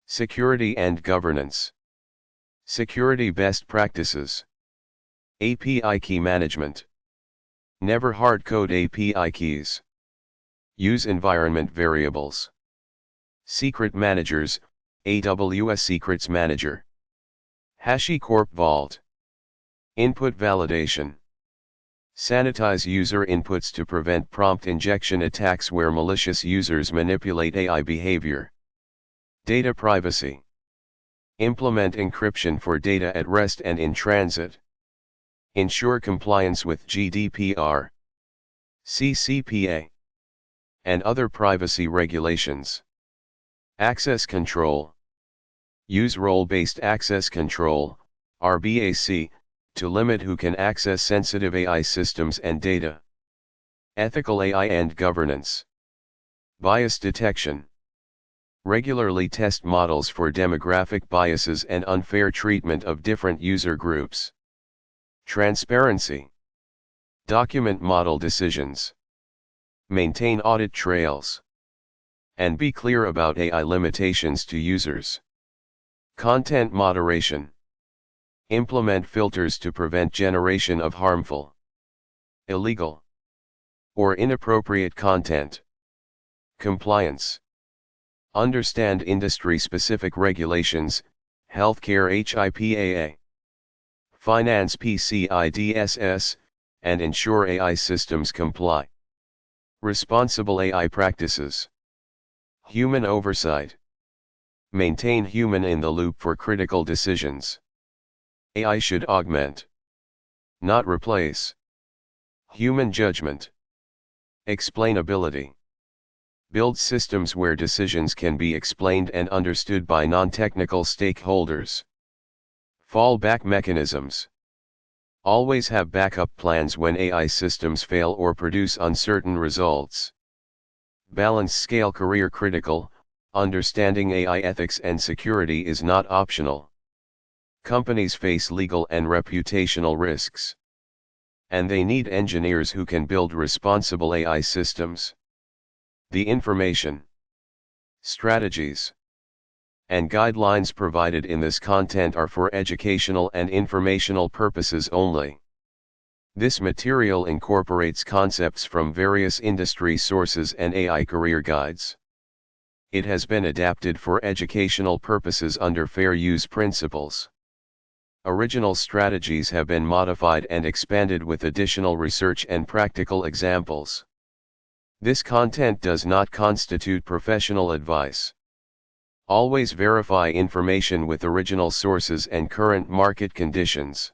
Security and governance. Security best practices. API key management. Never hard-code API keys. Use environment variables. Secret managers, AWS Secrets Manager. HashiCorp Vault. Input validation. Sanitize user inputs to prevent prompt injection attacks where malicious users manipulate AI behavior. Data privacy. Implement encryption for data at rest and in transit. Ensure compliance with GDPR, CCPA, and other privacy regulations. Access control. Use role-based access control, RBAC, to limit who can access sensitive AI systems and data. Ethical AI and governance. Bias detection. Regularly test models for demographic biases and unfair treatment of different user groups. Transparency. Document model decisions. Maintain audit trails. And be clear about AI limitations to users. Content moderation. Implement filters to prevent generation of harmful, illegal, or inappropriate content. Compliance. Understand industry-specific regulations, healthcare HIPAA, finance PCI DSS, and ensure AI systems comply. Responsible AI practices. Human oversight. Maintain human in the loop for critical decisions. AI should augment, not replace, human judgment. Explainability. Build systems where decisions can be explained and understood by non-technical stakeholders. Fallback mechanisms. Always have backup plans when AI systems fail or produce uncertain results. Balance scale career critical. Understanding AI ethics and security is not optional. Companies face legal and reputational risks. And they need engineers who can build responsible AI systems. The information, strategies, and guidelines provided in this content are for educational and informational purposes only. This material incorporates concepts from various industry sources and AI career guides. It has been adapted for educational purposes under fair use principles. Original strategies have been modified and expanded with additional research and practical examples. This content does not constitute professional advice. Always verify information with original sources and current market conditions.